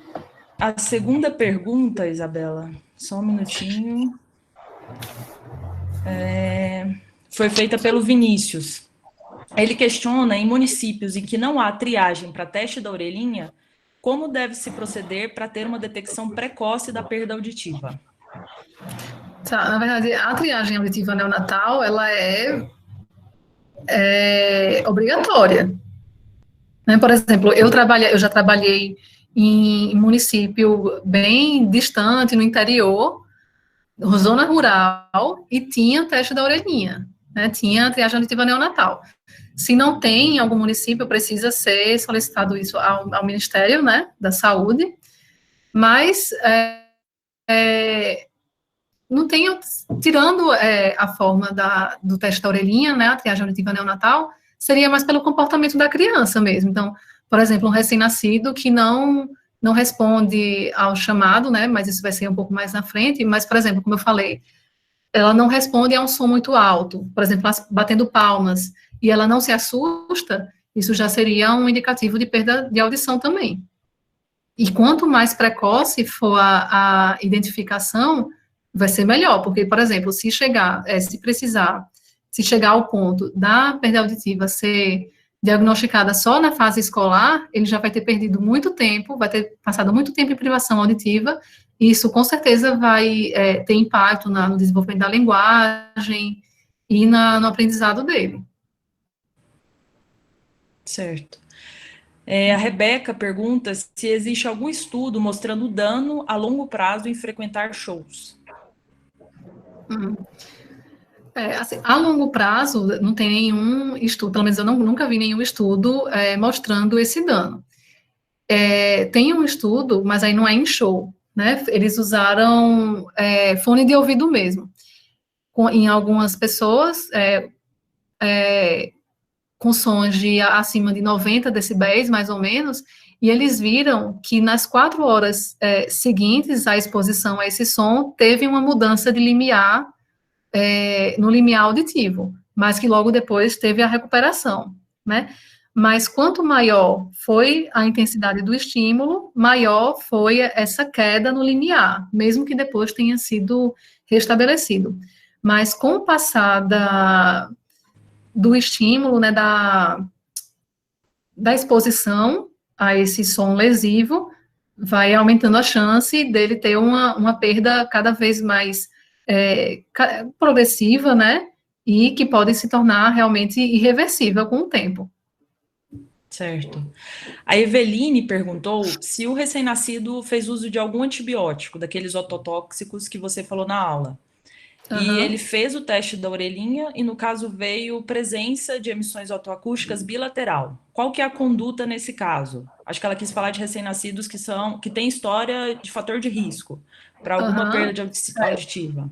A segunda pergunta, Isabela, só um minutinho... foi feita pelo Vinícius. Ele questiona, em municípios em que não há triagem para teste da orelhinha, como deve se proceder para ter uma detecção precoce da perda auditiva?
Tá, na verdade, a triagem auditiva neonatal, ela é obrigatória. Né? Por exemplo, eu já trabalhei em município bem distante, no interior, zona rural, e tinha teste da orelhinha, né? Tinha triagem auditiva neonatal. Se não tem em algum município, precisa ser solicitado isso ao Ministério, né, da Saúde, mas não tem, tirando a forma do teste da orelhinha, né, a triagem auditiva neonatal, seria mais pelo comportamento da criança mesmo. Então, por exemplo, um recém-nascido que não responde ao chamado, né, mas isso vai ser um pouco mais na frente, mas, por exemplo, como eu falei, ela não responde a um som muito alto, por exemplo, batendo palmas, e ela não se assusta, isso já seria um indicativo de perda de audição também. E quanto mais precoce for a identificação, vai ser melhor, porque, por exemplo, se chegar ao ponto da perda auditiva ser diagnosticada só na fase escolar, ele já vai ter perdido muito tempo, vai ter passado muito tempo em privação auditiva, e isso com certeza vai ter impacto no desenvolvimento da linguagem e no aprendizado dele.
Certo. A Rebeca pergunta se existe algum estudo mostrando dano a longo prazo em frequentar shows.
Assim, a longo prazo, não tem nenhum estudo, pelo menos eu nunca vi nenhum estudo mostrando esse dano. Tem um estudo, mas aí não é em show, né? Eles usaram fone de ouvido mesmo. Em algumas pessoas, com sons acima de 90 decibéis, mais ou menos, e eles viram que nas 4 horas seguintes à exposição a esse som, teve uma mudança de limiar no limiar auditivo, mas que logo depois teve a recuperação, né? Mas quanto maior foi a intensidade do estímulo, maior foi essa queda no limiar, mesmo que depois tenha sido restabelecido. Mas com o passar do estímulo, né, da exposição a esse som lesivo, vai aumentando a chance dele ter uma perda cada vez mais progressiva, né, e que pode se tornar realmente irreversível com o tempo.
Certo. A Eveline perguntou se o recém-nascido fez uso de algum antibiótico, daqueles ototóxicos que você falou na aula. E ele fez o teste da orelhinha e, no caso, veio presença de emissões otoacústicas bilateral. Qual que é a conduta nesse caso? Acho que ela quis falar de recém-nascidos que têm história de fator de risco para alguma perda de auditiva.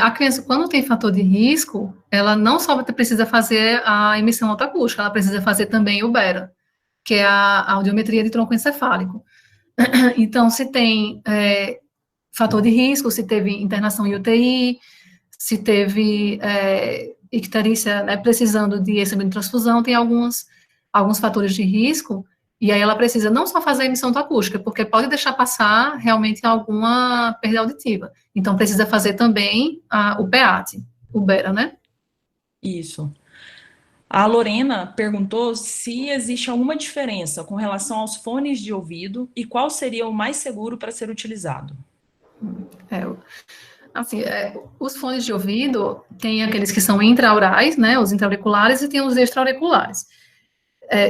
A criança, quando tem fator de risco, ela não só precisa fazer a emissão otoacústica, ela precisa fazer também o BERA, que é a audiometria de tronco encefálico. Então, se tem fator de risco, se teve internação em UTI, se teve icterícia, né, precisando de receber transfusão, tem alguns fatores de risco, e aí ela precisa não só fazer a emissão acústica, porque pode deixar passar realmente alguma perda auditiva. Então, precisa fazer também o PEAT, o BERA, né?
Isso. A Lorena perguntou se existe alguma diferença com relação aos fones de ouvido e qual seria o mais seguro para ser utilizado.
Assim, os fones de ouvido, tem aqueles que são intraaurais, né, os intra-auriculares, e tem os extra-auriculares.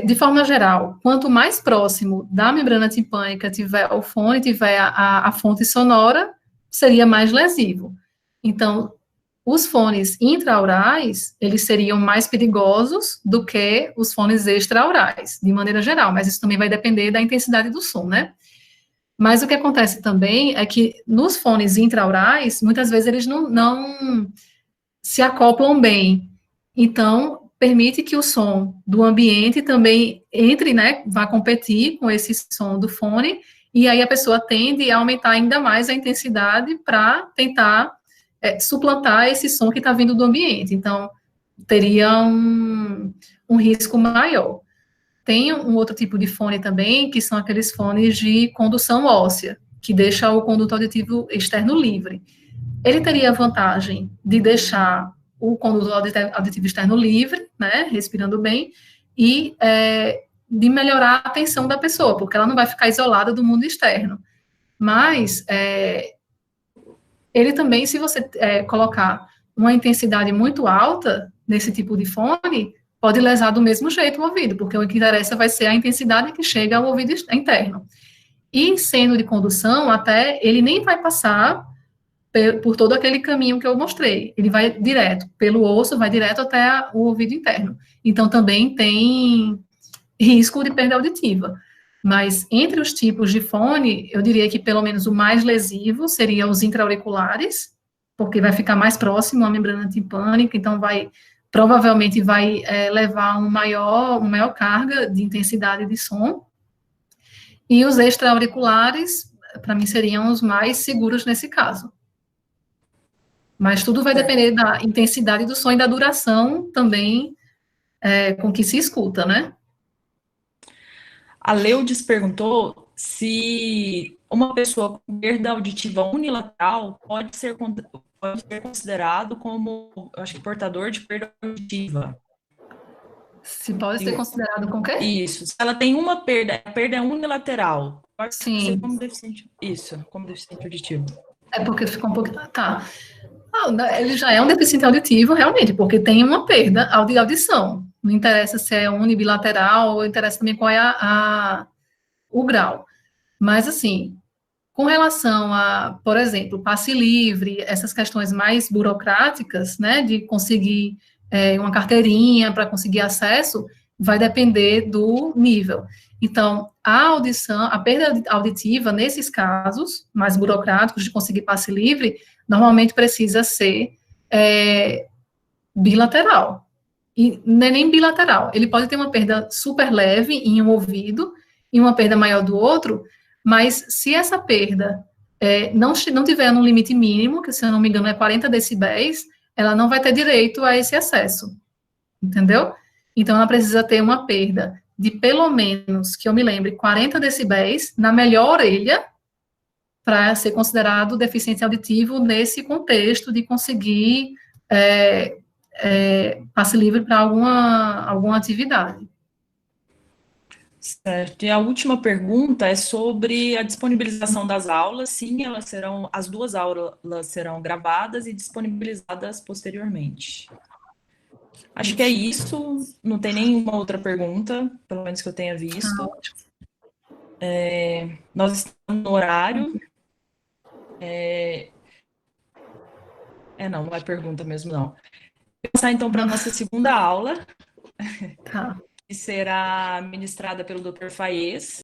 De forma geral, quanto mais próximo da membrana timpânica tiver o fone, tiver a fonte sonora, seria mais lesivo. Então, os fones intraaurais, eles seriam mais perigosos do que os fones extraaurais, de maneira geral, mas isso também vai depender da intensidade do som, né? Mas o que acontece também é que nos fones intraaurais, muitas vezes eles não se acoplam bem. Então, permite que o som do ambiente também entre, né, vá competir com esse som do fone, e aí a pessoa tende a aumentar ainda mais a intensidade para tentar suplantar esse som que está vindo do ambiente. Então, teria um risco maior. Tem um outro tipo de fone também, que são aqueles fones de condução óssea, que deixa o conduto auditivo externo livre. Ele teria a vantagem de deixar o conduto auditivo externo livre, né, respirando bem, e de melhorar a atenção da pessoa, porque ela não vai ficar isolada do mundo externo. Mas ele também, se você colocar uma intensidade muito alta nesse tipo de fone, pode lesar do mesmo jeito o ouvido, porque o que interessa vai ser a intensidade que chega ao ouvido interno. E sendo de condução, até ele nem vai passar por todo aquele caminho que eu mostrei. Ele vai direto, pelo osso, vai direto até o ouvido interno. Então, também tem risco de perda auditiva. Mas, entre os tipos de fone, eu diria que, pelo menos, o mais lesivo seria os intra-auriculares, porque vai ficar mais próximo à membrana timpânica, então provavelmente vai levar uma maior carga de intensidade de som. E os extra-auriculares, para mim, seriam os mais seguros nesse caso. Mas tudo vai depender da intensidade do som e da duração também com que se escuta, né?
A Leudes perguntou se uma pessoa com perda auditiva unilateral pode ser considerado como, eu acho que, portador de perda auditiva.
Se pode ser considerado com o quê?
Isso. Se ela tem uma perda, a perda é unilateral. Pode
Sim.
ser como deficiente. Isso, como deficiente auditivo.
É porque ficou um pouquinho. Tá. Ele já é um deficiente auditivo, realmente, porque tem uma perda de audição. Não interessa se é unibilateral, ou interessa também qual é o grau. Mas, assim, com relação a, por exemplo, passe livre, essas questões mais burocráticas, né, de conseguir uma carteirinha para conseguir acesso, vai depender do nível. Então, a audição, a perda auditiva, nesses casos mais burocráticos de conseguir passe livre, normalmente precisa ser bilateral. E não é nem bilateral. Ele pode ter uma perda super leve em um ouvido e uma perda maior do outro, mas se essa perda não tiver no limite mínimo, que se eu não me engano é 40 decibéis, ela não vai ter direito a esse acesso. Entendeu? Então, ela precisa ter uma perda de pelo menos, que eu me lembre, 40 decibéis na melhor orelha, para ser considerado deficiente auditivo nesse contexto de conseguir passe livre para alguma atividade.
Certo. E a última pergunta é sobre a disponibilização das aulas. Sim, as duas aulas serão gravadas e disponibilizadas posteriormente. Acho que é isso. Não tem nenhuma outra pergunta, pelo menos que eu tenha visto. Nós estamos no horário. Não é pergunta mesmo, não. Vou passar, então, para a nossa segunda aula,
Tá.
que será ministrada pelo Dr. Faiez.